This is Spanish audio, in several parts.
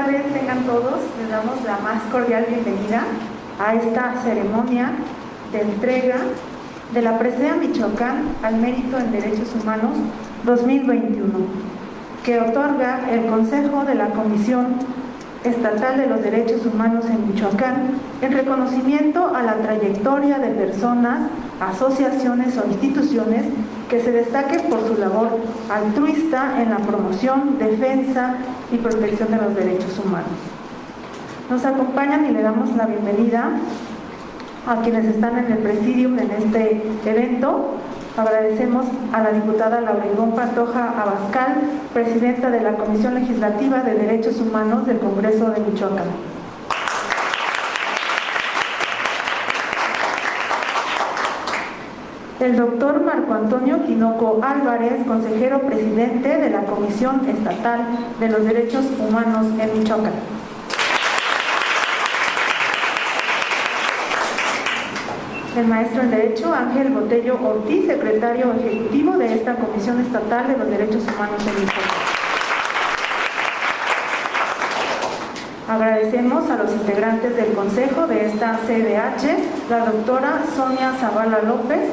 tardes tengan todos. Les damos la más cordial bienvenida a esta ceremonia de entrega de la Presea Michoacán al Mérito en Derechos Humanos 2021, que otorga el Consejo de la Comisión Estatal de los Derechos Humanos en Michoacán en reconocimiento a la trayectoria de personas, asociaciones o instituciones que se destaquen por su labor altruista en la promoción, defensa y protección de los derechos humanos. Nos acompañan y le damos la bienvenida a quienes están en el presidium en este evento. Agradecemos a la diputada Laura Ivonne Pantoja Abascal, presidenta de la Comisión Legislativa de Derechos Humanos del Congreso de Michoacán. El doctor Marco Antonio Tinoco Álvarez, consejero presidente de la Comisión Estatal de los Derechos Humanos en Michoacán. El maestro en Derecho Ángel Botello Ortiz, secretario ejecutivo de esta Comisión Estatal de los Derechos Humanos en Michoacán. Agradecemos a los integrantes del Consejo de esta CDH, la doctora Sonia Zavala López,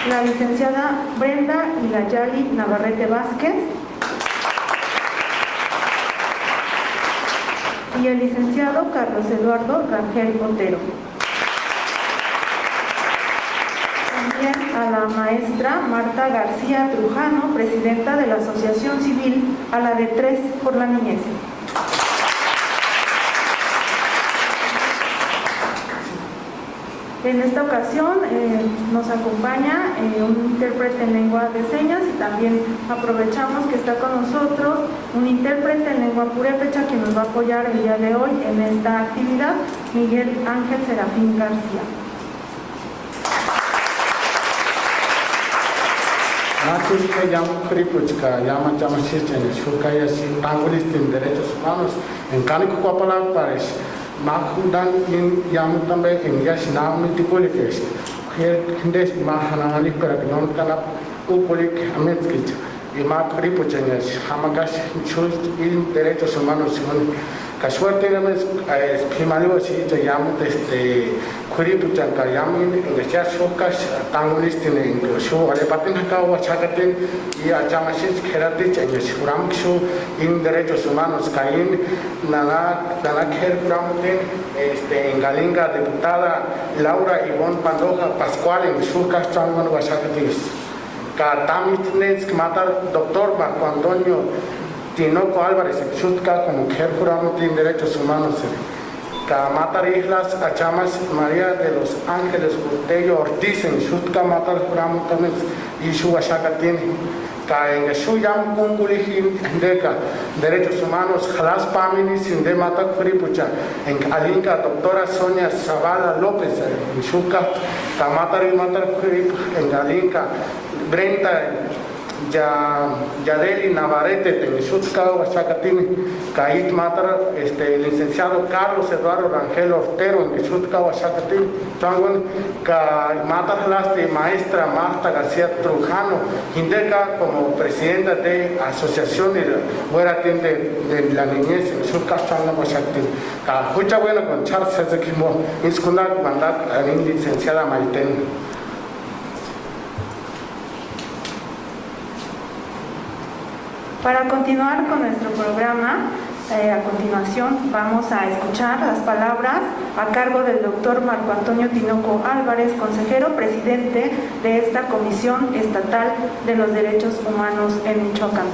la licenciada Brenda Ilayali Navarrete Vázquez y el licenciado Carlos Eduardo Rangel Otero. También a la maestra Marta García Trujano, presidenta de la Asociación Civil a la de Tres por la Niñez. En esta ocasión nos acompaña un intérprete en lengua de señas y también aprovechamos que está con nosotros un intérprete en lengua purépecha que nos va a apoyar el día de hoy en esta actividad, Miguel Ángel Serafín García. Makudan in yang tambe in ya sinam ni tipolikes hindes mahanani peraknon kanap upolik ametskich y makri pochenes hamagas chul in derechos humanos casual tenemos primario si te llamo desde kuripuchan ka yamin en ya shokas tangulistin en show ale patin ka wa chakatin y achamasis kherati changes ramkshu in derechos humanos kain nana kher ramten en Galinga diputada Laura Ivonne Pantoja Pascual en shokas changon wa chakatis ka tamitnes matar doctor Marco Antonio Tinoco Álvarez, Xutka, como mujer juramos en derechos humanos, Matar Islas Achamas María de los Ángeles Botello Ortiz, en Xutka, Matar juramos también, y Xuachacatín, en Xuyam Kungulijin, Deca, derechos humanos, Jalas Pamini, sin de Matar Fripucha, en Alinca, doctora Sonia Zavala López, en Xutka, Matar y Matar Frip, en Alinca, Brenda. Yadeli Navarrete, Tenishutka, Huachacatín, Cait Matar, el licenciado Carlos Eduardo Rangel Otero, en Tenishutka, Huachacatín, Changon, Matar Lasti, maestra Marta García Trujano, Hindeca, como presidenta de Asociación de la Niñez, en Tenishutka, Changon, Huachacatín, Hucha bueno con Charles Ezekimo, Inskunak, Mandat, licenciada Maiten. Para continuar con nuestro programa, a continuación vamos a escuchar las palabras a cargo del doctor Marco Antonio Tinoco Álvarez, consejero presidente de esta Comisión Estatal de los Derechos Humanos en Michoacán.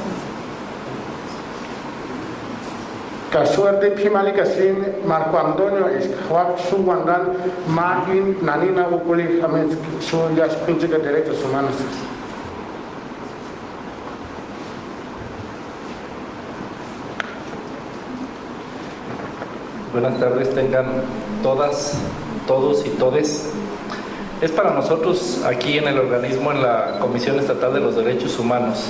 Casuerte Pimalika Sin, Marco Antonio Escuap Suwandan, Magin Nanina Ukuli Jamez Suyas Pinche de Derechos Humanos. Buenas tardes, tengan todas, todos y todes. Es para nosotros aquí en el organismo, en la Comisión Estatal de los Derechos Humanos,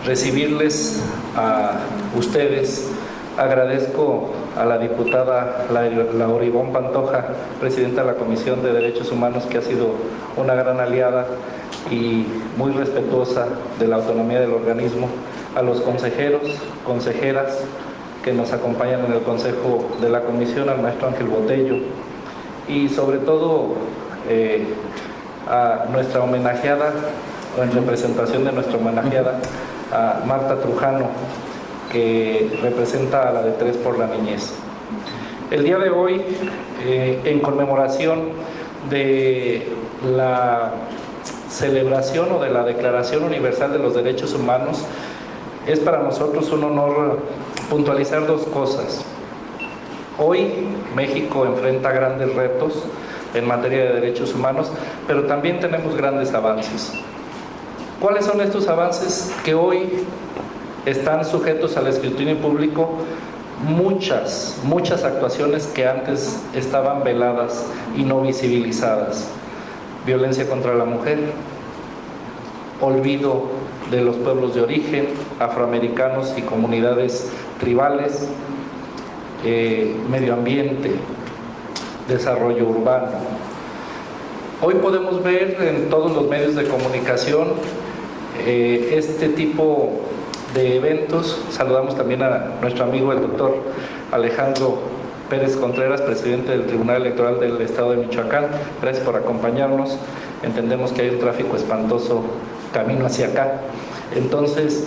recibirles a ustedes. Agradezco a la diputada Laura Ivonne Pantoja, presidenta de la Comisión de Derechos Humanos, que ha sido una gran aliada, y muy respetuosa de la autonomía del organismo, a los consejeros, consejeras que nos acompañan en el consejo de la comisión, al maestro Ángel Botello, y sobre todo a nuestra homenajeada, o en representación de nuestra homenajeada, a Marta Trujano, que representa a la de Tres por la Niñez. El día de hoy, en conmemoración de la celebración o de la Declaración Universal de los Derechos Humanos, es para nosotros un honor puntualizar dos cosas. Hoy México enfrenta grandes retos en materia de derechos humanos, pero también tenemos grandes avances. ¿Cuáles son estos avances? Que hoy están sujetos al escrutinio público muchas actuaciones que antes estaban veladas y no visibilizadas. Violencia contra la mujer, olvido de los pueblos de origen, afroamericanos y comunidades tribales, medio ambiente, desarrollo urbano. Hoy podemos ver en todos los medios de comunicación este tipo de eventos. Saludamos también a nuestro amigo el doctor Alejandro Pérez Contreras, presidente del Tribunal Electoral del Estado de Michoacán. Gracias por acompañarnos. Entendemos que hay un tráfico espantoso camino hacia acá. Entonces,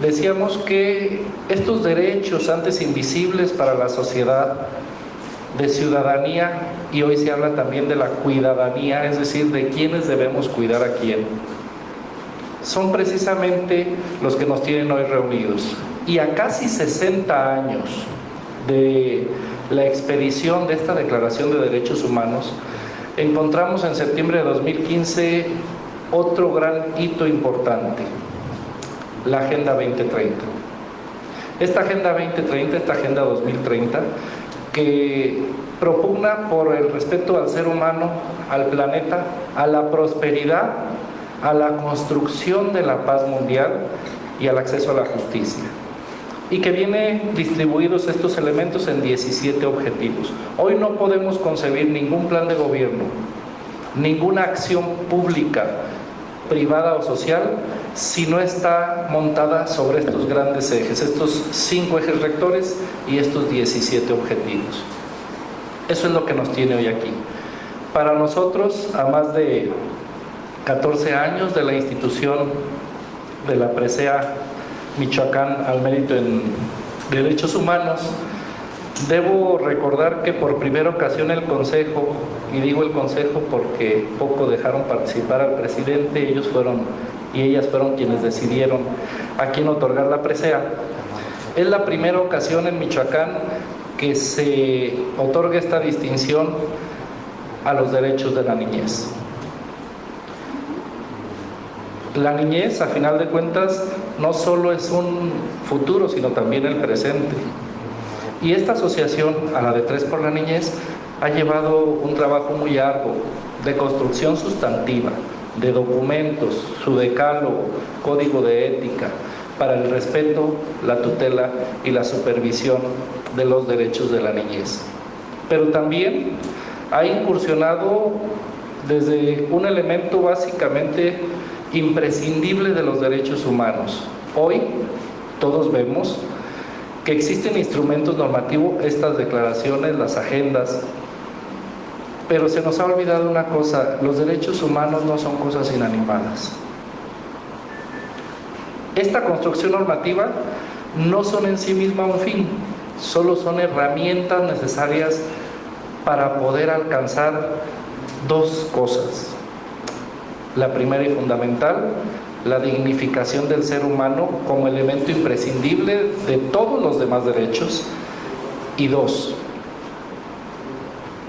decíamos que estos derechos antes invisibles para la sociedad, de ciudadanía, y hoy se habla también de la cuidadanía, es decir, de quiénes debemos cuidar a quién, son precisamente los que nos tienen hoy reunidos. Y a casi 60 años de la expedición de esta Declaración de Derechos Humanos, encontramos en septiembre de 2015 otro gran hito importante, la Agenda 2030. Esta Agenda 2030, esta Agenda 2030, que propugna por el respeto al ser humano, al planeta, a la prosperidad, a la construcción de la paz mundial y al acceso a la justicia. Y que viene distribuidos estos elementos en 17 objetivos. Hoy no podemos concebir ningún plan de gobierno, ninguna acción pública, privada o social, si no está montada sobre estos grandes ejes, estos 5 ejes rectores y estos 17 objetivos. Eso es lo que nos tiene hoy aquí. Para nosotros, a más de 14 años de la institución de la presea Michoacán al mérito en derechos humanos, debo recordar que por primera ocasión el Consejo, y digo el Consejo porque poco dejaron participar al presidente, ellos fueron y ellas fueron quienes decidieron a quién otorgar la presea. Es la primera ocasión en Michoacán que se otorga esta distinción a los derechos de la niñez. La niñez, a final de cuentas, no solo es un futuro, sino también el presente. Y esta asociación, a la de Tres por la Niñez, ha llevado un trabajo muy arduo de construcción sustantiva, de documentos, su decálogo, código de ética, para el respeto, la tutela y la supervisión de los derechos de la niñez. Pero también ha incursionado desde un elemento básicamente imprescindible de los derechos humanos. Hoy todos vemos que existen instrumentos normativos, estas declaraciones, las agendas, pero se nos ha olvidado una cosa: los derechos humanos no son cosas inanimadas. Esta construcción normativa no son en sí misma un fin, solo son herramientas necesarias para poder alcanzar dos cosas. La primera y fundamental, la dignificación del ser humano como elemento imprescindible de todos los demás derechos. Y dos,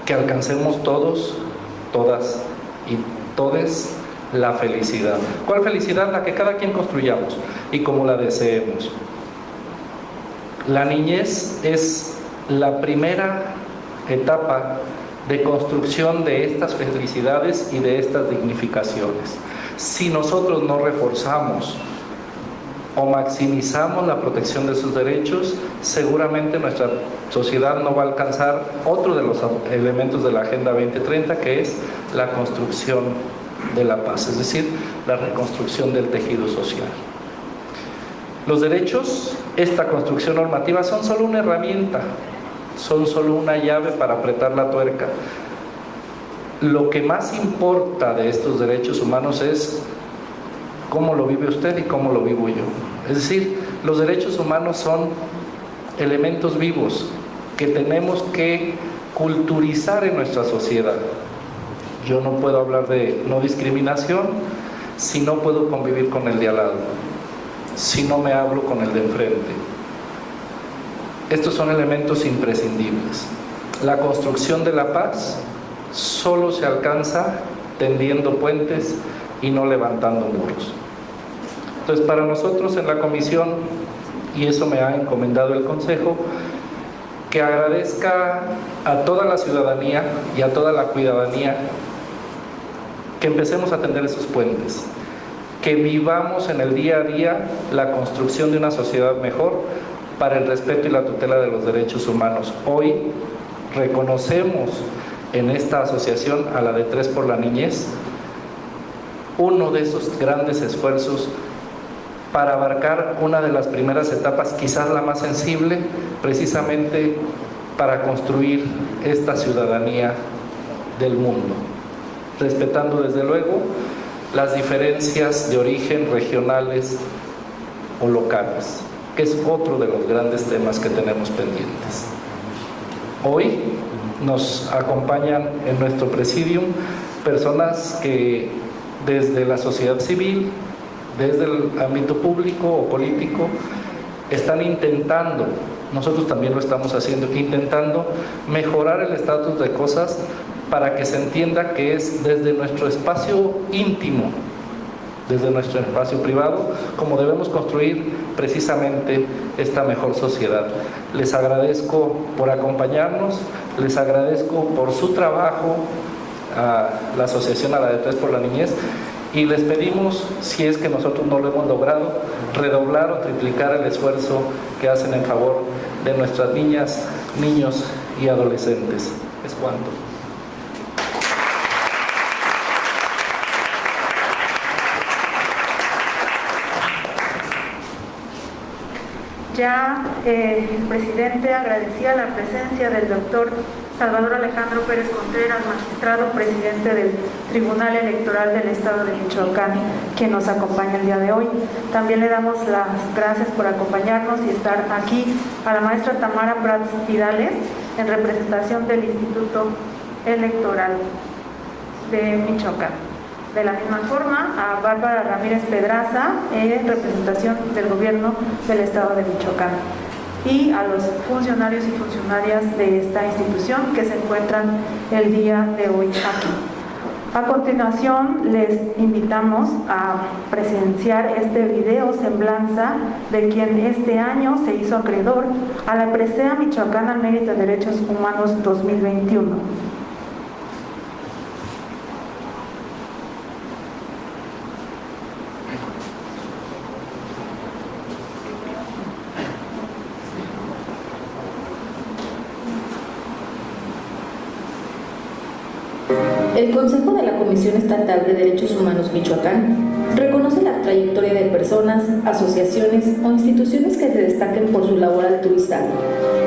que alcancemos todos, todas y todes la felicidad. ¿Cuál felicidad? La que cada quien construyamos y como la deseemos. La niñez es la primera etapa de construcción de estas felicidades y de estas dignificaciones. Si nosotros no reforzamos o maximizamos la protección de sus derechos, seguramente nuestra sociedad no va a alcanzar otro de los elementos de la Agenda 2030, que es la construcción de la paz, es decir, la reconstrucción del tejido social. Los derechos, esta construcción normativa, son solo una herramienta, son solo una llave para apretar la tuerca. Lo que más importa de estos derechos humanos es cómo lo vive usted y cómo lo vivo yo. Es decir, los derechos humanos son elementos vivos que tenemos que culturizar en nuestra sociedad. Yo no puedo hablar de no discriminación si no puedo convivir con el de al lado, si no me hablo con el de enfrente. Estos son elementos imprescindibles. La construcción de la paz solo se alcanza tendiendo puentes y no levantando muros. Entonces, para nosotros en la comisión, y eso me ha encomendado el Consejo, que agradezca a toda la ciudadanía y a toda la cuidadanía que empecemos a tender esos puentes, que vivamos en el día a día la construcción de una sociedad mejor para el respeto y la tutela de los derechos humanos. Hoy reconocemos en esta asociación, a la de Tres por la Niñez, uno de esos grandes esfuerzos para abarcar una de las primeras etapas, quizás la más sensible, precisamente para construir esta ciudadanía del mundo, respetando desde luego las diferencias de origen regionales o locales, que es otro de los grandes temas que tenemos pendientes. Hoy nos acompañan en nuestro presidium personas que desde la sociedad civil, desde el ámbito público o político, están intentando, nosotros también lo estamos haciendo, intentando mejorar el estatus de cosas para que se entienda que es desde nuestro espacio íntimo, desde nuestro espacio privado, como debemos construir precisamente esta mejor sociedad. Les agradezco por acompañarnos, les agradezco por su trabajo a la asociación, a la de Tres por la Niñez, y les pedimos, si es que nosotros no lo hemos logrado, redoblar o triplicar el esfuerzo que hacen en favor de nuestras niñas, niños y adolescentes. Es cuanto. Ya el presidente agradecía la presencia del doctor Salvador Alejandro Pérez Contreras, magistrado presidente del Tribunal Electoral del Estado de Michoacán, que nos acompaña el día de hoy. También le damos las gracias por acompañarnos y estar aquí a la maestra Tamara Prats Vidales, en representación del Instituto Electoral de Michoacán. De la misma forma, a Bárbara Ramírez Pedraza, en representación del Gobierno del Estado de Michoacán, y a los funcionarios y funcionarias de esta institución que se encuentran el día de hoy aquí. A continuación, les invitamos a presenciar este video semblanza de quien este año se hizo acreedor a la presea Michoacana al Mérito de Derechos Humanos 2021. El Consejo de la Comisión Estatal de Derechos Humanos Michoacán reconoce la trayectoria de personas, asociaciones o instituciones que se destaquen por su labor altruista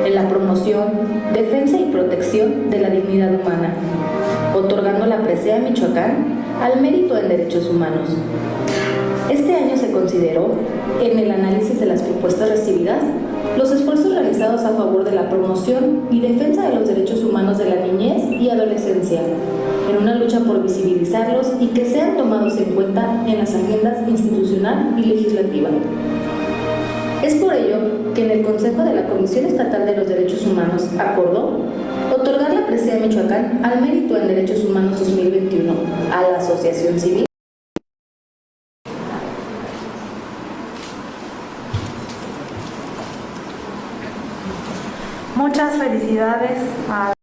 en la promoción, defensa y protección de la dignidad humana, otorgando la presea Michoacán al mérito en derechos humanos. Este año se consideró, en el análisis de las propuestas recibidas, los esfuerzos realizados a favor de la promoción y defensa de los derechos humanos de la niñez y adolescencia, en una lucha por visibilizarlos y que sean tomados en cuenta en las agendas institucional y legislativa. Es por ello que en el Consejo de la Comisión Estatal de los Derechos Humanos acordó otorgar la presea Michoacán al Mérito en Derechos Humanos 2021 a la Asociación Civil. Muchas felicidades a